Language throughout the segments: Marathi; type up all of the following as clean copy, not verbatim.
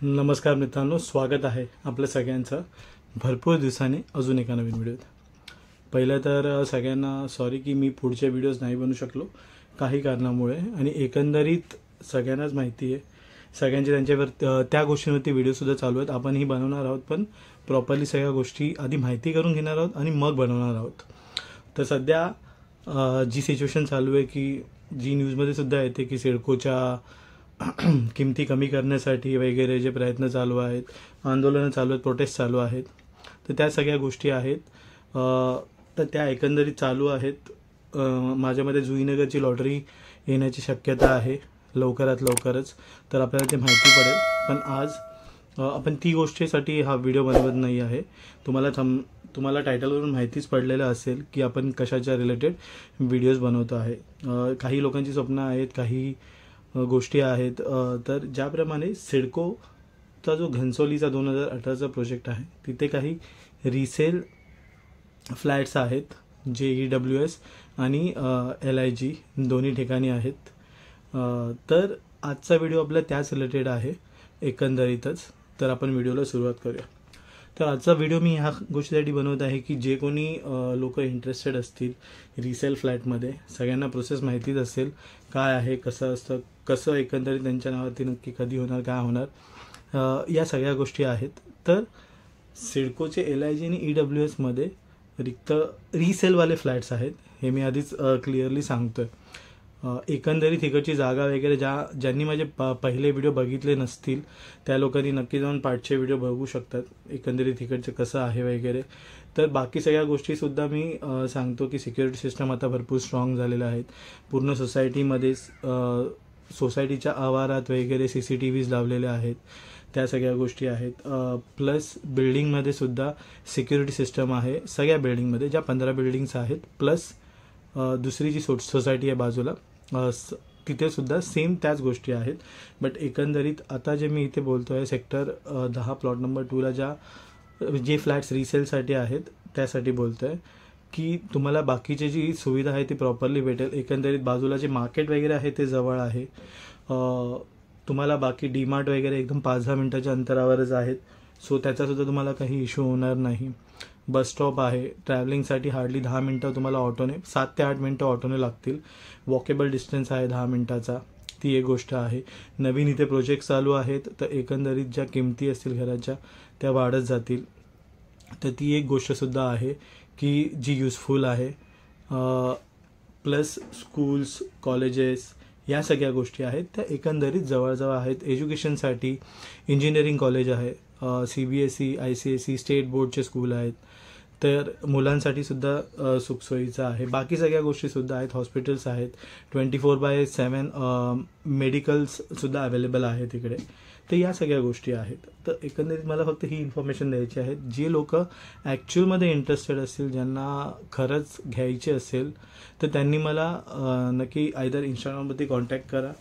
नमस्कार मित्रांनो, स्वागत आहे आपल्या सगळ्यांचं भरपूर दिवसांनी अजून एका नवीन व्हिडिओत। पहिलं तर सगळ्यांना सॉरी की मी पुढचे व्हिडिओज नाही बनवू शकलो काही कारणामुळे, आणि एकंदरीत सगळ्यांनाच माहिती आहे सगळ्यांचे त्यांच्यावर त्या गोष्टींवरती व्हिडिओसुद्धा चालू आहेत। आपणही बनवणार आहोत, पण प्रॉपरली सगळ्या गोष्टी आधी माहिती करून घेणार आहोत आणि मग बनवणार आहोत। तर सध्या जी सिच्युएशन चालू आहे की जी न्यूजमध्ये सुद्धा येते की सिडकोच्या किमती कमी करण्यासाठी वगैरे जे प्रयत्न चालू आहेत, आंदोलनं चालू आहेत, प्रोटेस्ट चालू आहेत, तर त्या सगळ्या गोष्टी आहेत। तर त्या एकंदरीत चालू आहेत। माझ्यामध्ये जुईनगरची लॉटरी येण्याची शक्यता आहे लवकरात लवकरच, तर आपल्याला ते माहिती पडेल। पण आज आपण ती गोष्टीसाठी हा व्हिडिओ बनवत नाही आहे। तुम्हाला टायटलवरून माहितीच पडलेलं असेल की आपण कशाच्या रिलेटेड व्हिडिओज बनवतो आहे। काही लोकांची स्वप्न आहेत, काही गोष्टी आहेत। तर ज्याप्रमाणे सिडकोचा जो घनसोलीचा 2018चा प्रोजेक्ट आहे, तिथे काही रिसेल फ्लॅट्स आहेत जे EWS आणि LIG दोन्ही ठिकाणी आहेत। तर आजचा व्हिडिओ आपला त्याच रिलेटेड आहे एकंदरीतच। तर आपण व्हिडिओला सुरुवात करूया। तर आजचा व्हिडिओ मी ह्या गोष्टीसाठी बनवत आहे की जे कोणी लोक इंटरेस्टेड असतील रिसेल फ्लॅटमध्ये, सगळ्यांना प्रोसेस माहितीच असेल काय आहे, कसं असतं, कसं एकंदरीत त्यांच्या नावावरती नक्की कधी होणार, काय होणार, या सगळ्या गोष्टी आहेत। तर सिडकोचे LIG आणि EWSमध्ये रिक्त रिसेलवाले फ्लॅट्स आहेत, हे मी आधीच क्लिअरली सांगतो आहे। एकंदरीत इकडची जागा वगैरे ज्यांनी माझे पहिले व्हिडिओ बघितले नसतील त्या लोकांनी नक्की जाऊन पाठचे व्हिडिओ बघू शकतात, एकंदरीत इकडचे कसं आहे वगैरे। तर बाकी सगळ्या गोष्टीसुद्धा मी सांगतो की सिक्युरिटी सिस्टम आता भरपूर स्ट्रॉंग झालेलं आहेत। पूर्ण सोसायटीमध्येच सोसायटीच्या आवारात वगैरे CCTVs लावलेले आहेत, त्या सगळ्या गोष्टी आहेत। प्लस बिल्डिंगमध्ये सुद्धा सिक्युरिटी सिस्टम आहे सगळ्या बिल्डिंगमध्ये, ज्या 15 बिल्डिंग्स आहेत, प्लस दुसरी जी सोसायटी आहे बाजूला तिथे सुद्धा सेम त्याच गोष्टी आहेत। बट एकंदरीत आता जे मी इथे बोलतो आहे सेक्टर 10 प्लॉट नंबर 2ला जे फ्लॅट्स रिसेलसाठी आहेत त्यासाठी बोलतो आहे की तुम्हाला बाकीची जी सुविधा आहे ती प्रॉपरली भेटेल। एकंदरीत बाजूला जे मार्केट वगैरे आहे ते जवळ आहे, तुम्हाला बाकी DMart वगैरे एकदम 5-10 मिनटाच्या अंतरावरच आहेत, सो त्याचासुद्धा तुम्हाला काही इश्यू होणार नाही। बस स्टॉप आहे, ट्रॅव्हलिंगसाठी हार्डली 10 मिनटं तुम्हाला ऑटोने, 7 ते 8 मिनटं ऑटोने लागतील। वॉकेबल डिस्टन्स आहे 10 मिनटाचा, ती एक गोष्ट आहे। नवीन इथे प्रोजेक्ट चालू आहेत, तर एकंदरीत ज्या किमती असतील घराच्या त्या वाढत जातील, तर ती एक गोष्टसुद्धा आहे की जी युजफुल आहे। प्लस स्कूल्स, कॉलेजेस, या सगळ्या गोष्टी आहेत त्या एकंदरीत जवळजवळ आहेत। एज्युकेशनसाठी इंजिनिअरिंग कॉलेज आहे, CBSE, ICSE, स्टेट बोर्डचे स्कूल आहेत, तर मुलांसाठी सुद्धा सुखसोयीचं आहे। बाकी सगळ्या गोष्टीसुद्धा आहेत, हॉस्पिटल्स आहेत, 24/7 मेडिकल्ससुद्धा अवेलेबल आहेत तिकडे। तर या सगळ्या गोष्टी आहेत। तर एकंदरीत मला फक्त ही इन्फॉर्मेशन द्यायची आहे। जे लोक ॲक्च्युअलमध्ये इंटरेस्टेड असतील, ज्यांना खरंच घ्यायचे असेल, तर त्यांनी मला नक्की आयदर इंस्टाग्रामवरती कॉन्टॅक्ट करा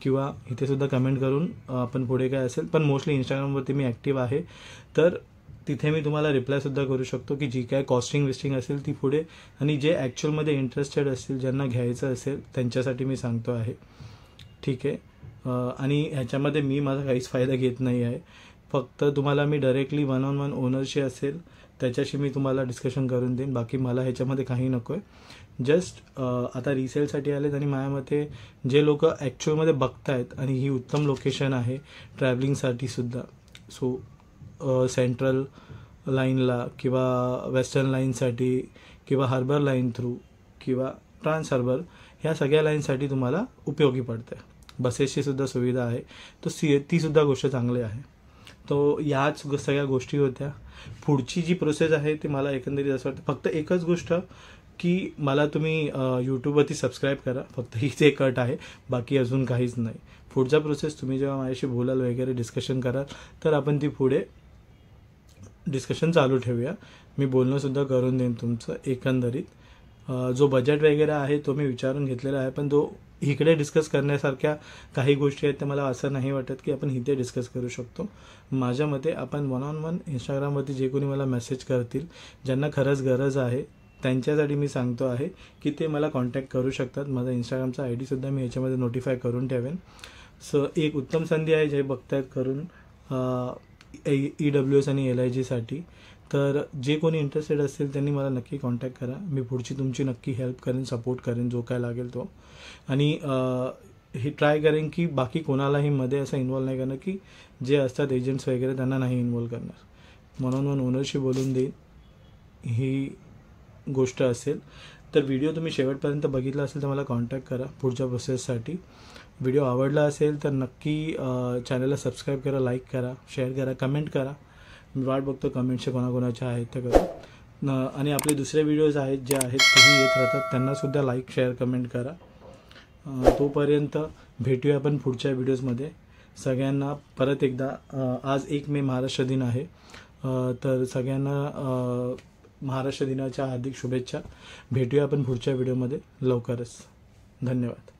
किंवा इथे सुद्धा कमेंट करून आपण पुढे काय असेल, पण मोस्टली इंस्टाग्रामवरती मी ॲक्टिव्ह आहे, तर तिथे मी तुम्हाला रिप्लायसुद्धा करू शकतो की जी काय कॉस्टिंग विस्टिंग असेल ती पुढे। आणि जे ॲक्च्युअलमध्ये इंटरेस्टेड असतील, ज्यांना घ्यायचं असेल, त्यांच्यासाठी मी सांगतो आहे, ठीक आहे। आणि ह्याच्यामध्ये मी माझा काहीच फायदा घेत नाही आहे, फक्त तुम्हाला मी डायरेक्टली 1-on-1 ओनरशी असेल त्याच्याशी मी तुम्हाला डिस्कशन करून देईन, बाकी मला ह्याच्यामध्ये काही नको आहे। जस्ट आता रिसेलसाठी आलेत आणि माझ्या मते जे लोक ॲक्च्युअलमध्ये बघत आहेत, आणि ही उत्तम लोकेशन आहे ट्रॅव्हलिंगसाठी सुद्धा, सो सेंट्रल लाईनला किंवा वेस्टर्न लाईनसाठी किंवा हार्बर लाईन थ्रू किंवा ट्रान्स हार्बर, ह्या सगळ्या लाईनसाठी तुम्हाला उपयोगी पडते। बसेसची सुद्धा सुविधा आहे, तर तीसुद्धा गोष्ट चांगली आहे। तो याच सगळ्या गोष्टी होत्या। पुढची जी प्रोसेस आहे ती मला एकंदरीत असं वाटतं, फक्त एकच गोष्ट की मला तुम्ही यूट्यूबवरती सबस्क्राईब करा, फक्त हीच एक अट आहे, बाकी अजून काहीच नाही। पुढचा प्रोसेस तुम्ही जेव्हा माझ्याशी बोलाल वगैरे, डिस्कशन कराल, तर आपण ती पुढे डिस्कशन चालू ठेवूया। मी बोलणंसुद्धा करून देईन तुमचं। एकंदरीत जो बजेट वगैरे आहे तो मी विचारून घेतलेला आहे, पण तो इकडे डिस्कस करण्यासारख्या काही गोष्टी आहेत, तर मला असं नाही वाटत की आपण इथे डिस्कस करू शकतो। माझ्या मते आपण 1-on-1 इंस्टाग्रामवरती जे कोणी मला मेसेज करतील, ज्यांना खरंच गरज आहे, त्यांच्यासाठी मी सांगतो आहे की ते मला कॉन्टॅक्ट करू शकतात। माझा इंस्टाग्रामचा ID सुद्धा मी याच्यामध्ये नोटिफाय करून ठेवेन। सो एक उत्तम संधी आहे, जे बघतायत करून EWS आणि LIGसाठी. तर जे कोणी इंटरेस्टेड असतील त्यांनी मला नक्की कॉन्टॅक्ट करा. मी पुढची तुमची नक्की हेल्प करेन, सपोर्ट करेन, जो काय लागेल तो. आणि हे ट्राय करेन की बाकी कोणालाही मध्ये असं इन्वॉल्व नाही करणार, की जे असतात एजंट्स वगैरे त्यांना नाही इन्वॉल्व करणार. म्हणून ओनरशी बोलून देईन ही गोष्ट असेल. तर व्हिडिओ तुम्ही शेवटपर्यंत बघितला असेल तर मला कॉन्टॅक्ट करा पुढच्या प्रोसेससाठी. व्हिडिओ आवडला असेल तर नक्की चॅनलला सबस्क्राईब करा, लाईक करा, शेअर करा, कमेंट करा. मी वाट बघतो कमेंट्स कोणाकोणाच्या आहेत त्या करा. आणि आपले दुसरे व्हिडिओज आहेत जे आहेत तेही येत राहतात, त्यांनासुद्धा लाईक, शेअर, कमेंट करा. तोपर्यंत भेटूया आपण पुढच्या व्हिडिओजमध्ये. सगळ्यांना परत एकदा आज 1 मे महाराष्ट्र दिन आहे. तर सगळ्यांना महाराष्ट्र दिनाच्या हार्दिक शुभेच्छा. भेटूया आपण पुढच्या व्हिडिओमध्ये लवकरच. धन्यवाद.